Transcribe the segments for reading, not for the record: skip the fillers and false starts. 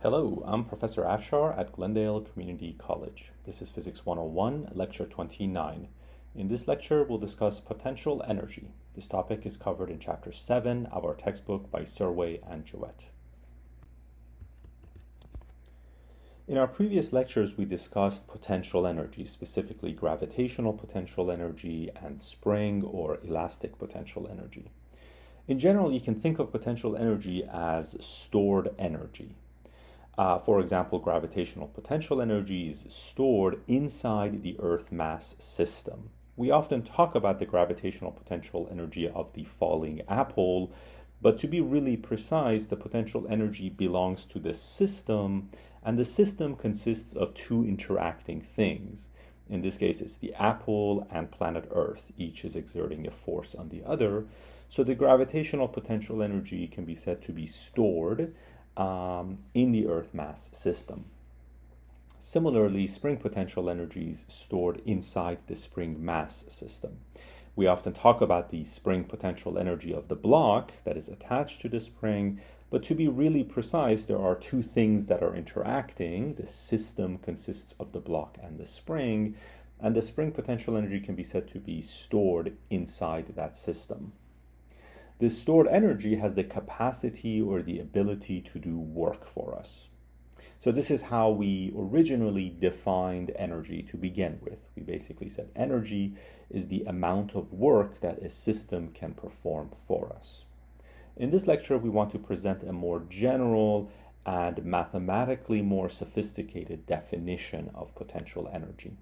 Hello, I'm Professor Afshar at Glendale Community College. This is Physics 101, Lecture 29. In this lecture, we'll discuss potential energy. This topic is covered in Chapter 7 of our textbook by Surway and Jewett. In our previous lectures, we discussed potential energy, specifically gravitational potential energy and spring or elastic potential energy. In general, you can think of potential energy as stored energy. For example, gravitational potential energy is stored inside the Earth mass system. We often talk about the gravitational potential energy of the falling apple, but to be really precise, the potential energy belongs to the system, and the system consists of two interacting things. In this case, it's the apple and planet Earth. Each is exerting a force on the other. So the gravitational potential energy can be said to be stored in the Earth mass system. Similarly, spring potential energy is stored inside the spring mass system. We often talk about the spring potential energy of the block that is attached to the spring, but to be really precise, there are two things that are interacting. The system consists of the block and the spring potential energy can be said to be stored inside that system. This stored energy has the capacity or the ability to do work for us. So this is how we originally defined energy to begin with. We basically said energy is the amount of work that a system can perform for us. In this lecture, we want to present a more general and mathematically more sophisticated definition of potential energy.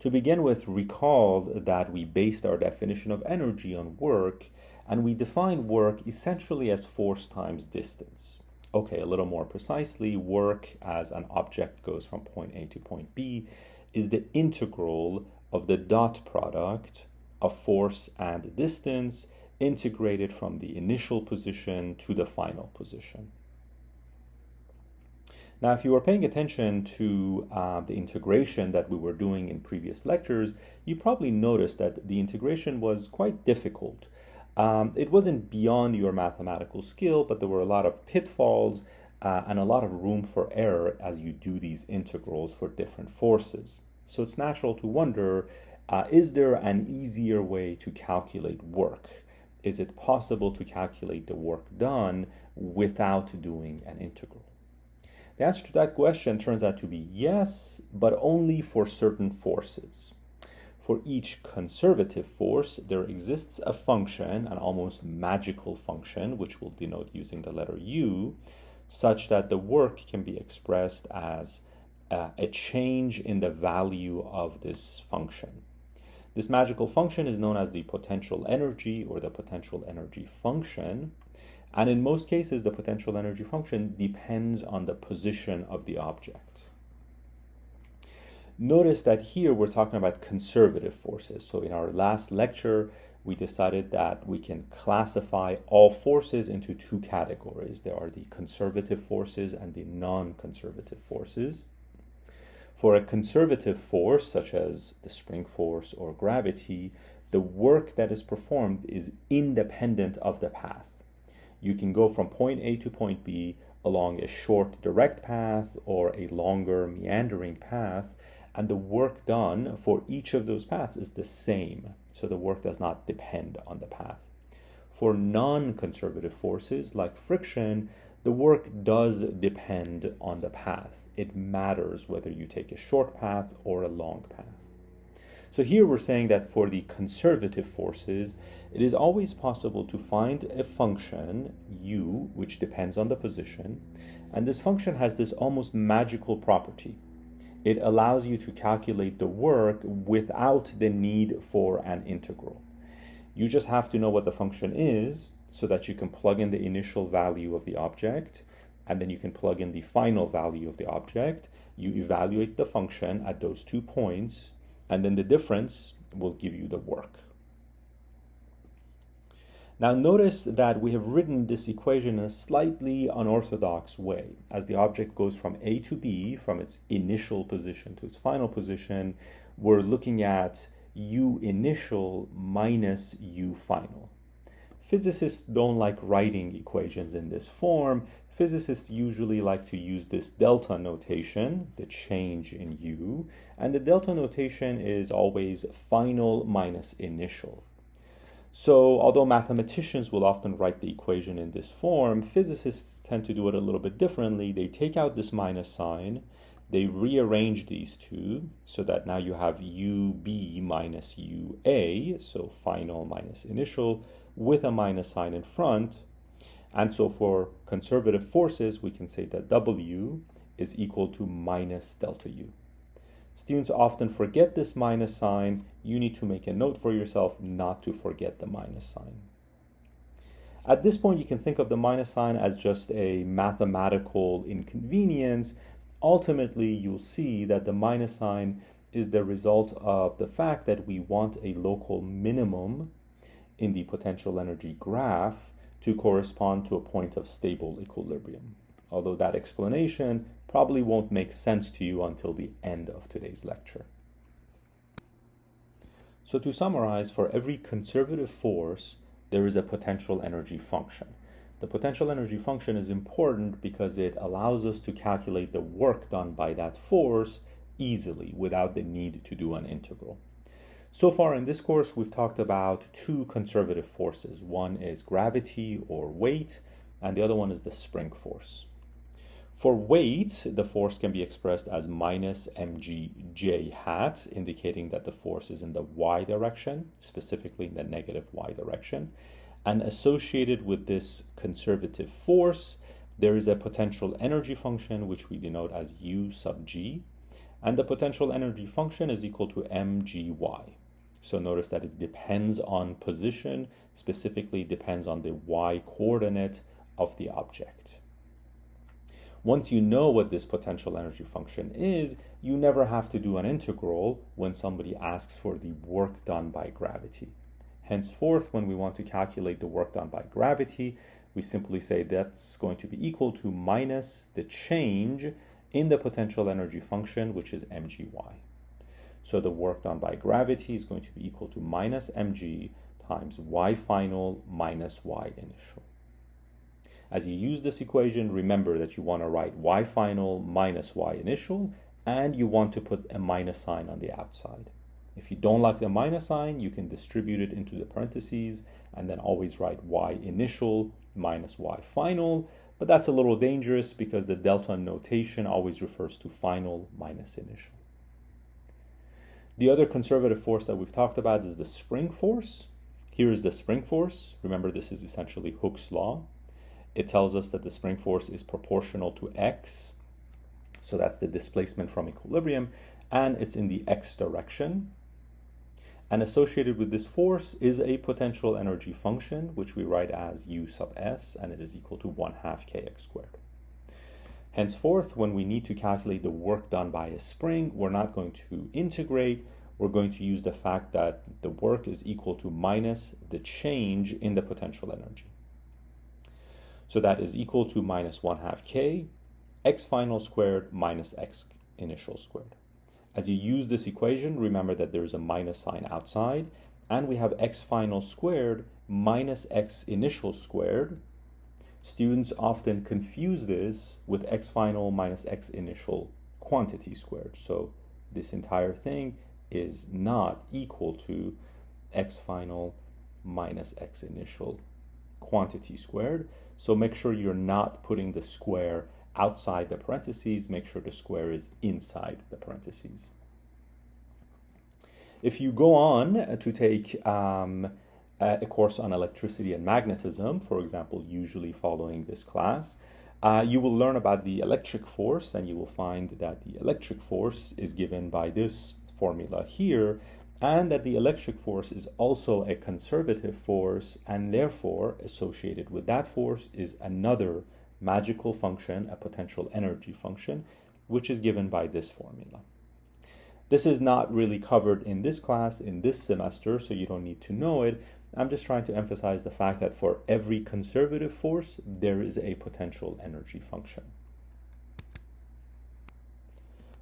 To begin with, recall that we based our definition of energy on work, and we defined work essentially as force times distance. Okay, a little more precisely, work as an object goes from point A to point B is the integral of the dot product of force and distance integrated from the initial position to the final position. Now, if you were paying attention to the integration that we were doing in previous lectures, you probably noticed that the integration was quite difficult. It wasn't beyond your mathematical skill, but there were a lot of pitfalls and a lot of room for error as you do these integrals for different forces. So it's natural to wonder, is there an easier way to calculate work? Is it possible to calculate the work done without doing an integral? The answer to that question turns out to be yes, but only for certain forces. For each conservative force, there exists a function, an almost magical function, which we'll denote using the letter U, such that the work can be expressed as a change in the value of this function. This magical function is known as the potential energy or the potential energy function. And in most cases, the potential energy function depends on the position of the object. Notice that here we're talking about conservative forces. So in our last lecture, we decided that we can classify all forces into two categories. There are the conservative forces and the non-conservative forces. For a conservative force, such as the spring force or gravity, the work that is performed is independent of the path. You can go from point A to point B along a short direct path or a longer meandering path, and the work done for each of those paths is the same. So the work does not depend on the path. For non-conservative forces like friction, the work does depend on the path. It matters whether you take a short path or a long path. So here we're saying that for the conservative forces, it is always possible to find a function, u, which depends on the position, and this function has this almost magical property. It allows you to calculate the work without the need for an integral. You just have to know what the function is so that you can plug in the initial value of the object, and then you can plug in the final value of the object. You evaluate the function at those 2 points, and then the difference will give you the work. Now notice that we have written this equation in a slightly unorthodox way. As the object goes from A to B, from its initial position to its final position, we're looking at U initial minus U final. Physicists don't like writing equations in this form. Physicists usually like to use this delta notation, the change in U, and the delta notation is always final minus initial. So although mathematicians will often write the equation in this form, physicists tend to do it a little bit differently. They take out this minus sign, they rearrange these two so that now you have UB minus UA, so final minus initial, with a minus sign in front. And so for conservative forces, we can say that W is equal to minus delta U. Students often forget this minus sign. You need to make a note for yourself not to forget the minus sign. At this point, you can think of the minus sign as just a mathematical inconvenience. Ultimately, you'll see that the minus sign is the result of the fact that we want a local minimum in the potential energy graph to correspond to a point of stable equilibrium. Although that explanation probably won't make sense to you until the end of today's lecture. So to summarize, for every conservative force, there is a potential energy function. The potential energy function is important because it allows us to calculate the work done by that force easily without the need to do an integral. So far in this course, we've talked about two conservative forces. One is gravity or weight, and the other one is the spring force. For weight, the force can be expressed as minus mgj hat, indicating that the force is in the y direction, specifically in the negative y direction. And associated with this conservative force, there is a potential energy function, which we denote as U sub g. And the potential energy function is equal to mgy. So notice that it depends on position, specifically depends on the y coordinate of the object. Once you know what this potential energy function is, you never have to do an integral when somebody asks for the work done by gravity. Henceforth, when we want to calculate the work done by gravity, we simply say that's going to be equal to minus the change in the potential energy function, which is mgy. So the work done by gravity is going to be equal to minus mg times y final minus y initial. As you use this equation, remember that you want to write y final minus y initial, and you want to put a minus sign on the outside. If you don't like the minus sign, you can distribute it into the parentheses and then always write y initial minus y final, but that's a little dangerous because the delta notation always refers to final minus initial. The other conservative force that we've talked about is the spring force. Here is the spring force. Remember, this is essentially Hooke's law. It tells us that the spring force is proportional to x. So that's the displacement from equilibrium, and it's in the x direction. And associated with this force is a potential energy function, which we write as U sub s, and it is equal to 1/2 kx squared. Henceforth, when we need to calculate the work done by a spring, we're not going to integrate. We're going to use the fact that the work is equal to minus the change in the potential energy. So that is equal to minus 1/2 k, x final squared minus x initial squared. As you use this equation, remember that there is a minus sign outside, and we have x final squared minus x initial squared. Students often confuse this with x final minus x initial quantity squared. So this entire thing is not equal to x final minus x initial quantity squared. So make sure you're not putting the square outside the parentheses. Make sure the square is inside the parentheses. If you go on to take a course on electricity and magnetism, for example, usually following this class, you will learn about the electric force, and you will find that the electric force is given by this formula here, and that the electric force is also a conservative force, and therefore associated with that force is another magical function, a potential energy function, which is given by this formula. This is not really covered in this class in this semester, so you don't need to know it. I'm just trying to emphasize the fact that for every conservative force, there is a potential energy function.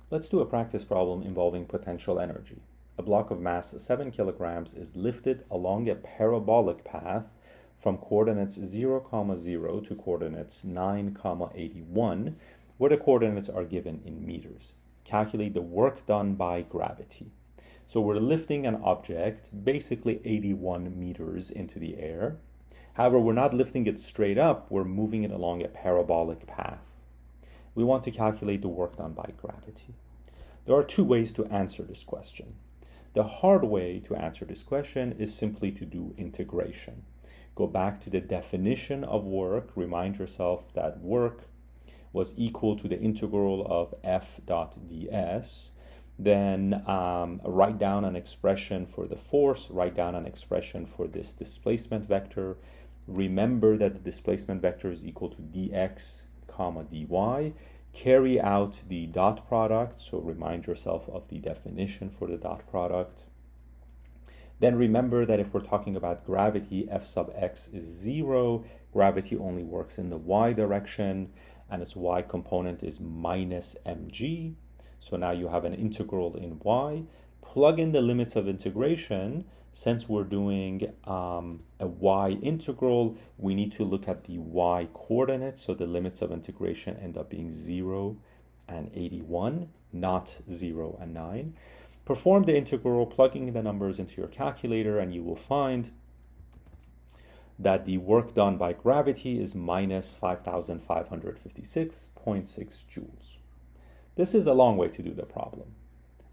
Let's do a practice problem involving potential energy. A block of mass 7 kilograms is lifted along a parabolic path from coordinates 0, 0 to coordinates 9, 81, where the coordinates are given in meters. Calculate the work done by gravity. So we're lifting an object basically 81 meters into the air. However, we're not lifting it straight up, we're moving it along a parabolic path. We want to calculate the work done by gravity. There are two ways to answer this question. The hard way to answer this question is simply to do integration. Go back to the definition of work, remind yourself that work was equal to the integral of f dot ds. Then write down an expression for the force, write down an expression for this displacement vector. Remember that the displacement vector is equal to dx comma dy. Carry out the dot product, so remind yourself of the definition for the dot product. Then remember that if we're talking about gravity, f sub x is 0. Gravity only works in the y direction, and its y component is minus mg. So now you have an integral in y. Plug in the limits of integration. Since we're doing a y integral, we need to look at the y coordinates. So the limits of integration end up being 0 and 81, not 0 and 9. Perform the integral, plugging the numbers into your calculator, and you will find that the work done by gravity is minus 5,556.6 joules. This is the long way to do the problem.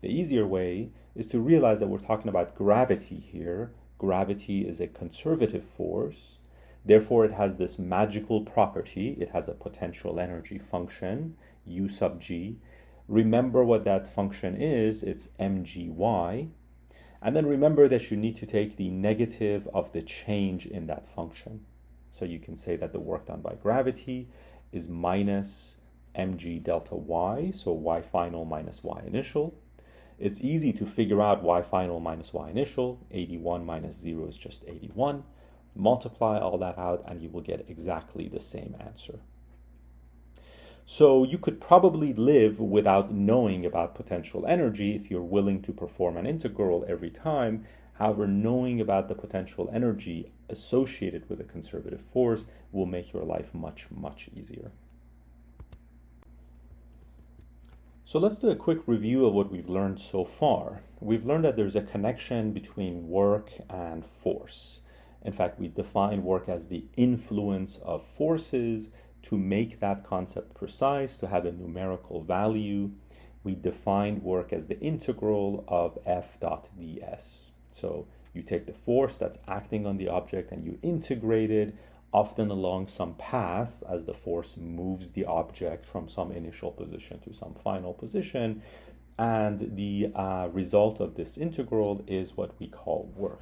The easier way is to realize that we're talking about gravity here. Gravity is a conservative force. Therefore, it has this magical property. It has a potential energy function, U sub g. Remember what that function is. It's mgy. And then remember that you need to take the negative of the change in that function. So you can say that the work done by gravity is minus mg delta y, so y final minus y initial. It's easy to figure out y final minus y initial. 81 minus 0 is just 81. Multiply all that out and you will get exactly the same answer. So you could probably live without knowing about potential energy if you're willing to perform an integral every time. However, knowing about the potential energy associated with a conservative force will make your life much, much easier. So let's do a quick review of what we've learned so far. We've learned that there's a connection between work and force. In fact, we define work as the influence of forces. To make that concept precise, to have a numerical value, we defined work as the integral of f dot ds. So you take the force that's acting on the object and you integrate it, often along some path as the force moves the object from some initial position to some final position. And the result of this integral is what we call work.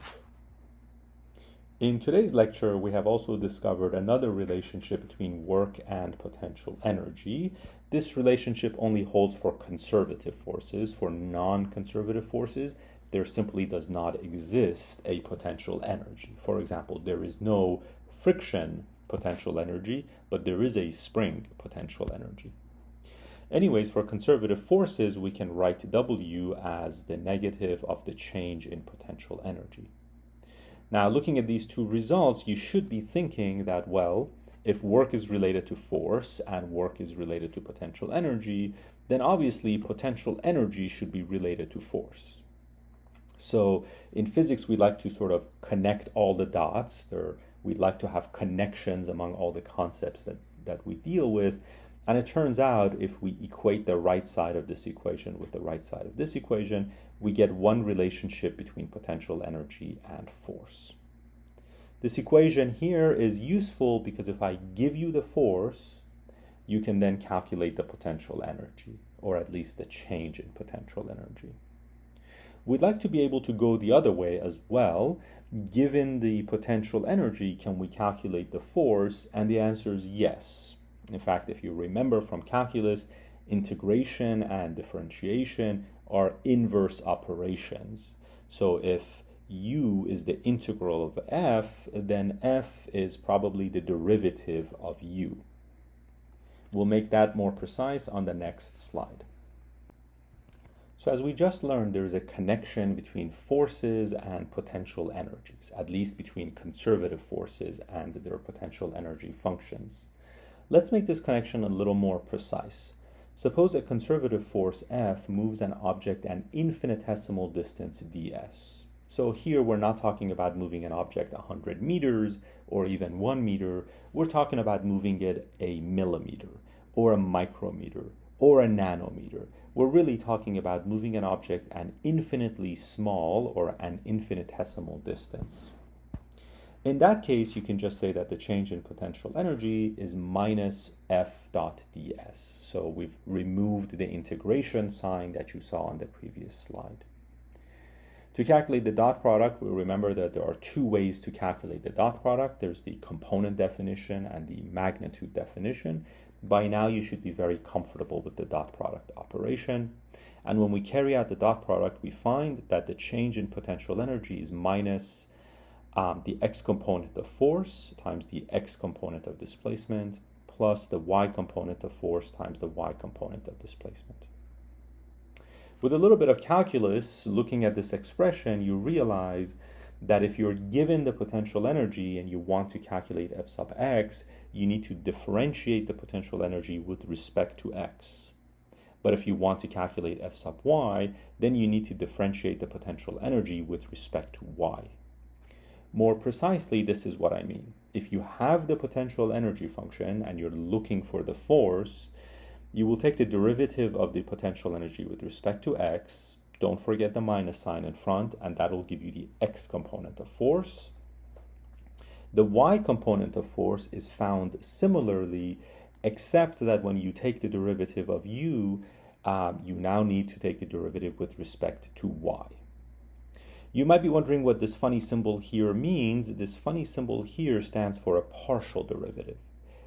In today's lecture, we have also discovered another relationship between work and potential energy. This relationship only holds for conservative forces. For non-conservative forces, there simply does not exist a potential energy. For example, there is no friction potential energy, but there is a spring potential energy. Anyways, for conservative forces, we can write W as the negative of the change in potential energy. Now, looking at these two results, you should be thinking that, well, if work is related to force and work is related to potential energy, then obviously potential energy should be related to force. So in physics, we like to sort of connect all the dots. We'd like to have connections among all the concepts that we deal with. And it turns out if we equate the right side of this equation with the right side of this equation, we get one relationship between potential energy and force. This equation here is useful because if I give you the force, you can then calculate the potential energy, or at least the change in potential energy. We'd like to be able to go the other way as well. Given the potential energy, can we calculate the force? And the answer is yes. In fact, if you remember from calculus, integration and differentiation are inverse operations. So if u is the integral of f, then f is probably the derivative of u. We'll make that more precise on the next slide. So as we just learned, there is a connection between forces and potential energies, at least between conservative forces and their potential energy functions. Let's make this connection a little more precise. Suppose a conservative force F moves an object an infinitesimal distance ds. So here we're not talking about moving an object 100 meters or even 1 meter. We're talking about moving it a millimeter or a micrometer or a nanometer. We're really talking about moving an object an infinitely small or an infinitesimal distance. In that case, you can just say that the change in potential energy is minus F dot ds. So we've removed the integration sign that you saw on the previous slide. To calculate the dot product, we'll remember that there are two ways to calculate the dot product. There's the component definition and the magnitude definition. By now, you should be very comfortable with the dot product operation. And when we carry out the dot product, we find that the change in potential energy is minus the x component of force times the x component of displacement plus the y component of force times the y component of displacement. With a little bit of calculus, looking at this expression, you realize that if you're given the potential energy and you want to calculate f sub x, you need to differentiate the potential energy with respect to x. But if you want to calculate f sub y, then you need to differentiate the potential energy with respect to y. More precisely, this is what I mean. If you have the potential energy function and you're looking for the force, you will take the derivative of the potential energy with respect to x. Don't forget the minus sign in front, and that will give you the x component of force. The y component of force is found similarly, except that when you take the derivative of u, you now need to take the derivative with respect to y. You might be wondering what this funny symbol here means. This funny symbol here stands for a partial derivative.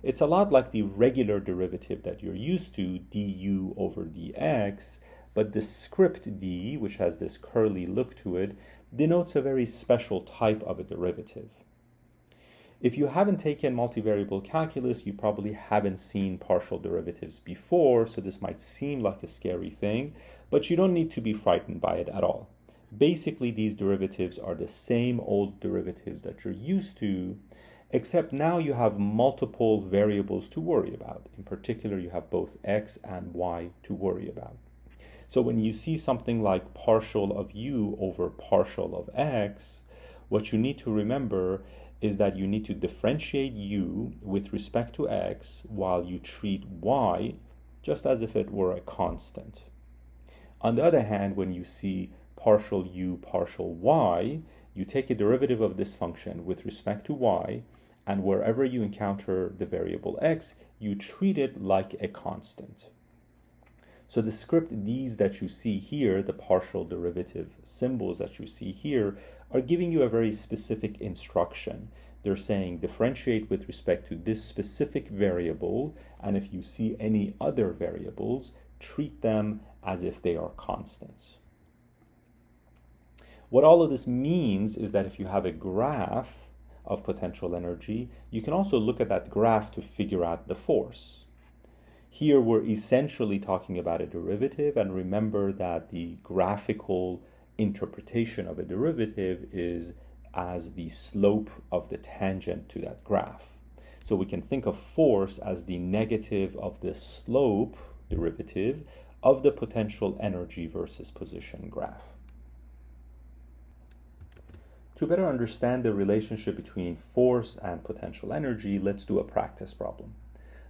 It's a lot like the regular derivative that you're used to, du over dx, but the script d, which has this curly look to it, denotes a very special type of a derivative. If you haven't taken multivariable calculus, you probably haven't seen partial derivatives before, so this might seem like a scary thing, but you don't need to be frightened by it at all. Basically, these derivatives are the same old derivatives that you're used to, except now you have multiple variables to worry about. In particular, you have both x and y to worry about. So when you see something like partial of u over partial of x, what you need to remember is that you need to differentiate u with respect to x while you treat y just as if it were a constant. On the other hand, when you see partial u partial y, you take a derivative of this function with respect to y, and wherever you encounter the variable x, you treat it like a constant. So the script d's that you see here, the partial derivative symbols that you see here, are giving you a very specific instruction. They're saying differentiate with respect to this specific variable, and if you see any other variables, treat them as if they are constants. What all of this means is that if you have a graph of potential energy, you can also look at that graph to figure out the force. Here we're essentially talking about a derivative, and remember that the graphical interpretation of a derivative is as the slope of the tangent to that graph. So we can think of force as the negative of the slope derivative of the potential energy versus position graph. To better understand the relationship between force and potential energy, let's do a practice problem.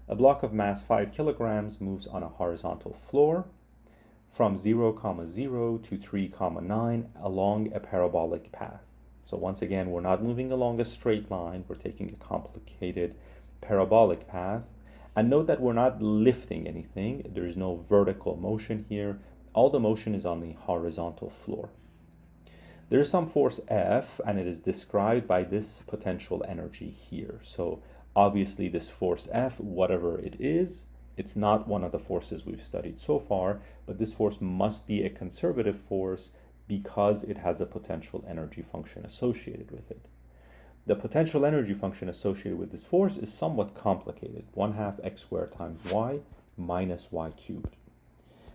A block of mass 5 kilograms moves on a horizontal floor from 0, 0 to 3, 9 along a parabolic path. So once again, we're not moving along a straight line, we're taking a complicated parabolic path. And note that we're not lifting anything, there's no vertical motion here, all the motion is on the horizontal floor. There is some force F, and it is described by this potential energy here. So obviously this force F, whatever it is, it's not one of the forces we've studied so far, but this force must be a conservative force because it has a potential energy function associated with it. The potential energy function associated with this force is somewhat complicated. 1/2 x squared times y minus y cubed.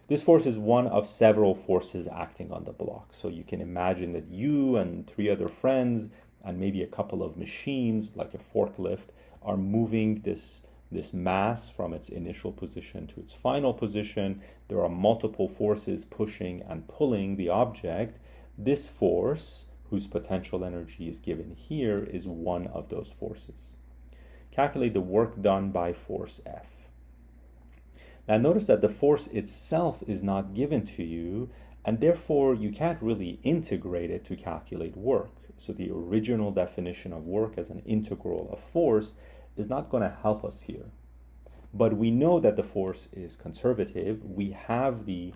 This force is one of several forces acting on the block. So you can imagine that you and 3 other friends and maybe a couple of machines, like a forklift, are moving this mass from its initial position to its final position. There are multiple forces pushing and pulling the object. This force, whose potential energy is given here, is one of those forces. Calculate the work done by force F. Now notice that the force itself is not given to you, and therefore you can't really integrate it to calculate work. So the original definition of work as an integral of force is not going to help us here. But we know that the force is conservative. We have the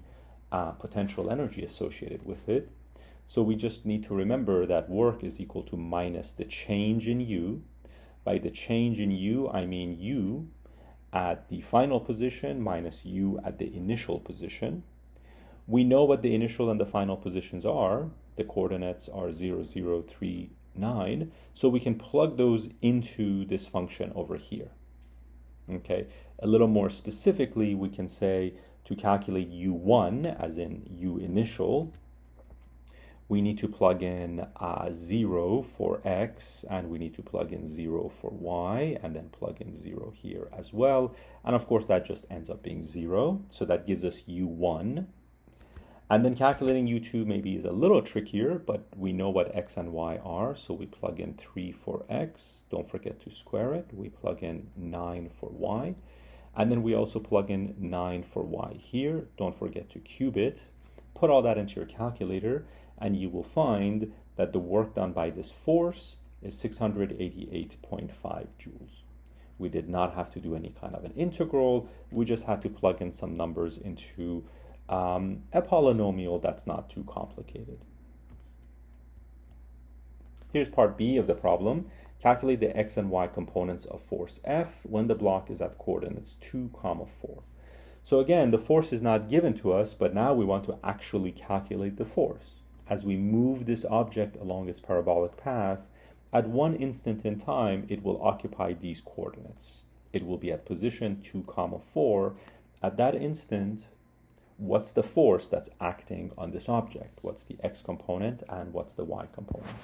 potential energy associated with it. So we just need to remember that work is equal to minus the change in U. By the change in U, I mean U at the final position minus U at the initial position. We know what the initial and the final positions are. The coordinates are 0, 0, 3, 9. So we can plug those into this function over here. Okay, a little more specifically, we can say to calculate U1, as in U initial, we need to plug in 0 for x, and we need to plug in 0 for y, and then plug in 0 here as well. And of course, that just ends up being 0. So that gives us U1. And then calculating U2 maybe is a little trickier, but we know what x and y are. So we plug in 3 for x. Don't forget to square it. We plug in 9 for y. And then we also plug in 9 for y here. Don't forget to cube it. Put all that into your calculator, and you will find that the work done by this force is 688.5 joules. We did not have to do any kind of an integral. We just had to plug in some numbers into a polynomial that's not too complicated. Here's part B of the problem. Calculate the x and y components of force F when the block is at coordinates 2, 4. So again, the force is not given to us, but now we want to actually calculate the force. As we move this object along its parabolic path, at one instant in time, it will occupy these coordinates. It will be at position 2, 4. At that instant, what's the force that's acting on this object? What's the x component and what's the y component?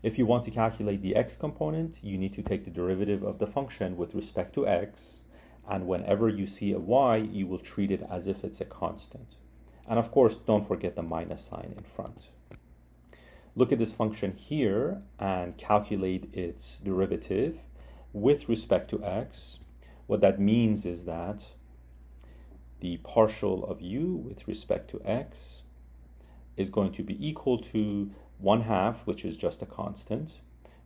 If you want to calculate the x component, you need to take the derivative of the function with respect to x, and whenever you see a y, you will treat it as if it's a constant. And of course, don't forget the minus sign in front. Look at this function here and calculate its derivative with respect to x. What that means is that the partial of u with respect to x is going to be equal to 1/2, which is just a constant.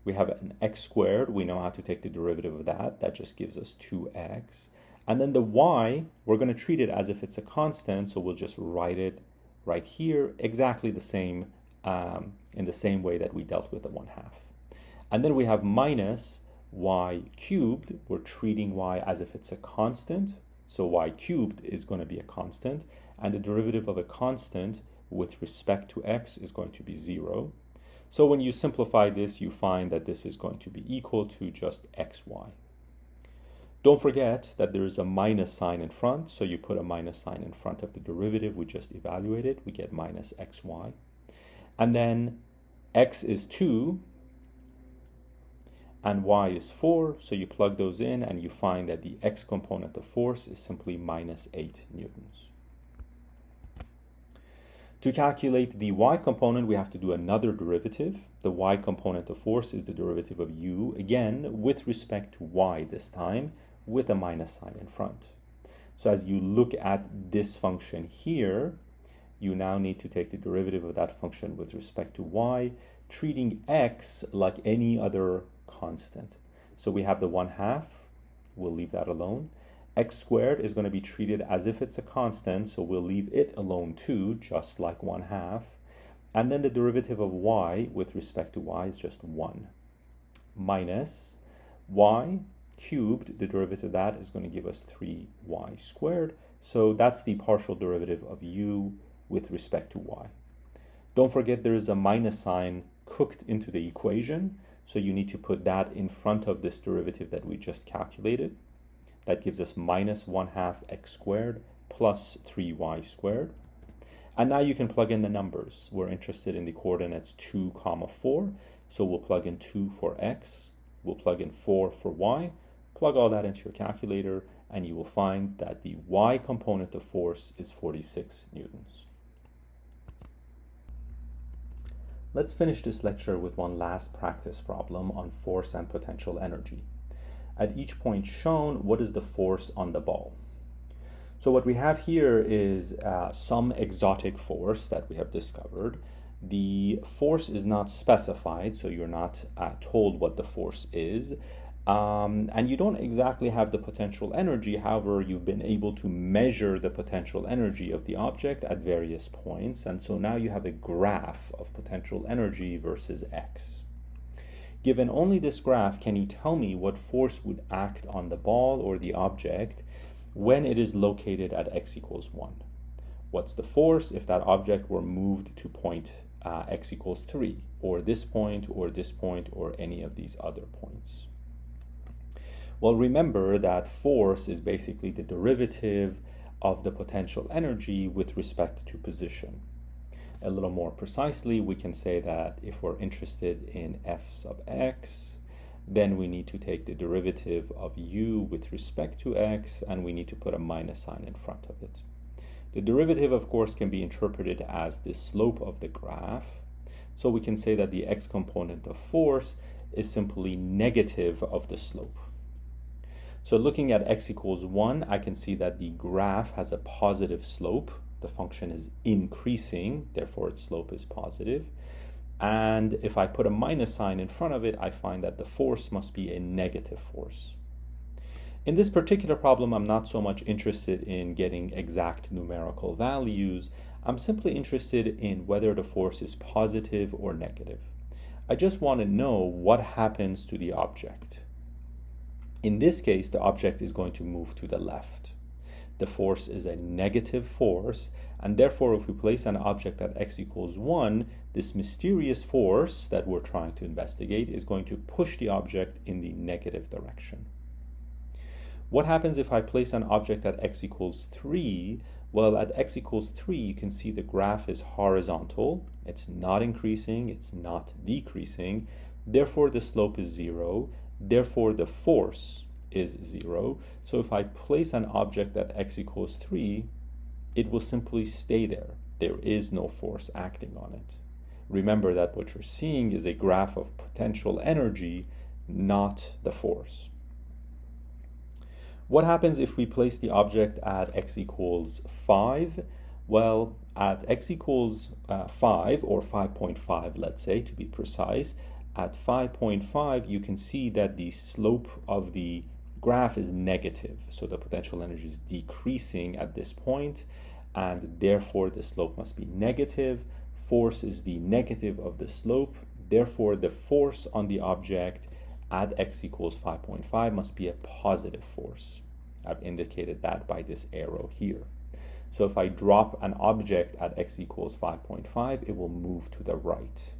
We have an x squared. We know how to take the derivative of that. That just gives us 2x. And then the y, we're going to treat it as if it's a constant, so we'll just write it right here, exactly the same, in the same way that we dealt with the 1/2. And then we have minus y cubed. We're treating y as if it's a constant, so y cubed is going to be a constant, and the derivative of a constant with respect to x is going to be 0. So when you simplify this, you find that this is going to be equal to just xy. Don't forget that there is a minus sign in front, so you put a minus sign in front of the derivative we just evaluated. We get minus xy. And then x is 2 and y is 4, so you plug those in and you find that the x component of force is simply minus 8 newtons. To calculate the y component, we have to do another derivative. The y component of force is the derivative of u, again, with respect to y this time, with a minus sign in front. So as you look at this function here, you now need to take the derivative of that function with respect to y, treating x like any other constant. So we have the 1/2, we'll leave that alone. X squared is going to be treated as if it's a constant, so we'll leave it alone too, just like 1/2. And then the derivative of y with respect to y is just 1. Minus y cubed, the derivative of that is going to give us 3y squared. So that's the partial derivative of u with respect to y. Don't forget there is a minus sign cooked into the equation, so you need to put that in front of this derivative that we just calculated. That gives us minus 1/2 x squared plus 3y squared. And now you can plug in the numbers. We're interested in the coordinates 2, 4. So we'll plug in 2 for x. We'll plug in 4 for y. Plug all that into your calculator, and you will find that the y component of force is 46 newtons. Let's finish this lecture with one last practice problem on force and potential energy. At each point shown, what is the force on the ball? So what we have here is some exotic force that we have discovered. The force is not specified, so you're not told what the force is. And you don't exactly have the potential energy. However, you've been able to measure the potential energy of the object at various points. And so now you have a graph of potential energy versus x. Given only this graph, can you tell me what force would act on the ball or the object when it is located at x equals 1? What's the force if that object were moved to point x equals 3, or this point, or any of these other points? Well, remember that force is basically the derivative of the potential energy with respect to position. A little more precisely, we can say that if we're interested in f sub x, then we need to take the derivative of u with respect to x, and we need to put a minus sign in front of it. The derivative, of course, can be interpreted as the slope of the graph. So we can say that the x component of force is simply negative of the slope. So looking at x equals 1, I can see that the graph has a positive slope. The function is increasing, therefore its slope is positive. And if I put a minus sign in front of it, I find that the force must be a negative force. In this particular problem, I'm not so much interested in getting exact numerical values. I'm simply interested in whether the force is positive or negative. I just want to know what happens to the object. In this case, the object is going to move to the left. The force is a negative force, and therefore if we place an object at x equals 1, this mysterious force that we're trying to investigate is going to push the object in the negative direction. What happens if I place an object at x equals 3? Well, at x equals 3, you can see the graph is horizontal. It's not increasing, it's not decreasing. Therefore, the slope is 0. Therefore, the force is 0. So if I place an object at x equals 3, it will simply stay there. There is no force acting on it. Remember that what you're seeing is a graph of potential energy, not the force. What happens if we place the object at x equals 5? Well, at x equals 5, or 5.5, let's say, to be precise, at 5.5, you can see that the slope of the graph is negative. So the potential energy is decreasing at this point, and therefore the slope must be negative. Force is the negative of the slope. Therefore, the force on the object at x equals 5.5 must be a positive force. I've indicated that by this arrow here. So if I drop an object at x equals 5.5, it will move to the right.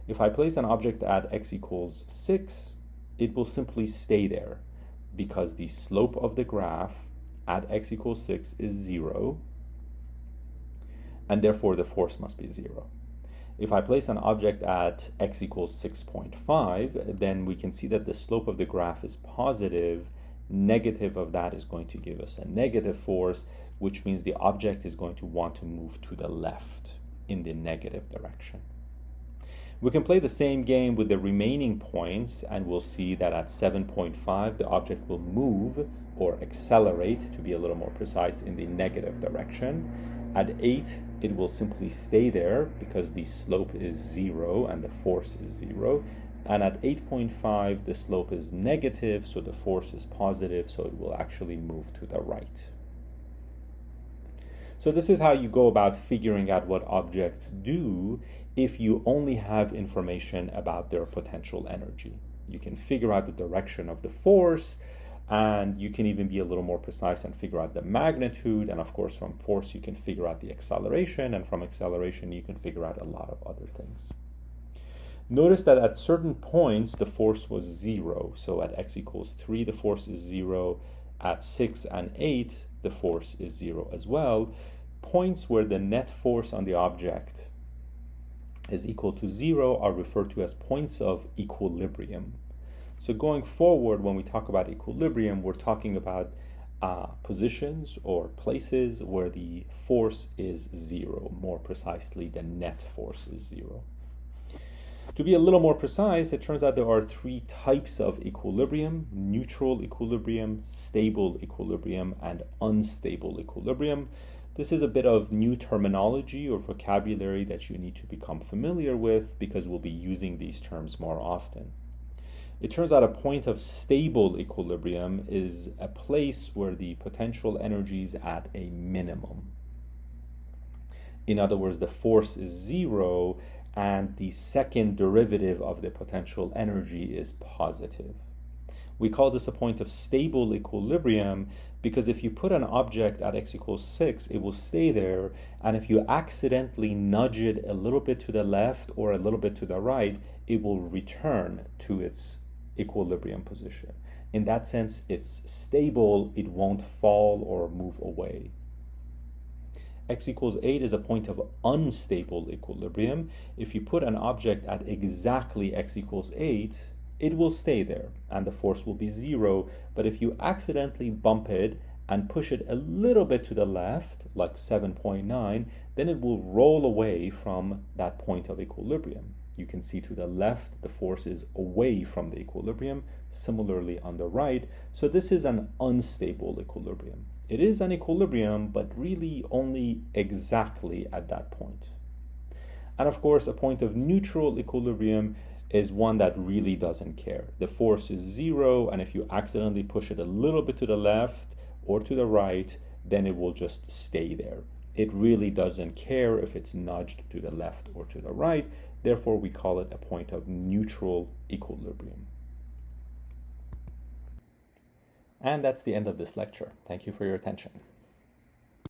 If I place an object at x equals 6, it will simply stay there because the slope of the graph at x equals 6 is 0, and therefore the force must be 0. If I place an object at x equals 6.5, then we can see that the slope of the graph is positive. Negative of that is going to give us a negative force, which means the object is going to want to move to the left in the negative direction. We can play the same game with the remaining points, and we'll see that at 7.5 the object will move, or accelerate to be a little more precise, in the negative direction. At 8 it will simply stay there because the slope is 0 and the force is 0. And at 8.5 the slope is negative, so the force is positive, so it will actually move to the right. So this is how you go about figuring out what objects do if you only have information about their potential energy. You can figure out the direction of the force, and you can even be a little more precise and figure out the magnitude, and of course from force you can figure out the acceleration, and from acceleration you can figure out a lot of other things. Notice that at certain points the force was 0, so at x equals 3 the force is 0, at 6 and 8, the force is 0 as well. Points where the net force on the object is equal to 0 are referred to as points of equilibrium. So going forward, when we talk about equilibrium, we're talking about positions or places where the force is 0. More precisely, the net force is 0. To be a little more precise, it turns out there are 3 types of equilibrium: neutral equilibrium, stable equilibrium, and unstable equilibrium. This is a bit of new terminology or vocabulary that you need to become familiar with because we'll be using these terms more often. It turns out a point of stable equilibrium is a place where the potential energy is at a minimum. In other words, the force is 0 and the second derivative of the potential energy is positive. We call this a point of stable equilibrium because if you put an object at x equals 6, it will stay there, and if you accidentally nudge it a little bit to the left or a little bit to the right, it will return to its equilibrium position. In that sense, it's stable, it won't fall or move away. X equals 8 is a point of unstable equilibrium. If you put an object at exactly x equals 8, it will stay there and the force will be 0. But if you accidentally bump it and push it a little bit to the left, like 7.9, then it will roll away from that point of equilibrium. You can see to the left, the force is away from the equilibrium, similarly on the right. So this is an unstable equilibrium. It is an equilibrium, but really only exactly at that point. And of course, a point of neutral equilibrium is one that really doesn't care. The force is 0, and if you accidentally push it a little bit to the left or to the right, then it will just stay there. It really doesn't care if it's nudged to the left or to the right. Therefore, we call it a point of neutral equilibrium. And that's the end of this lecture. Thank you for your attention.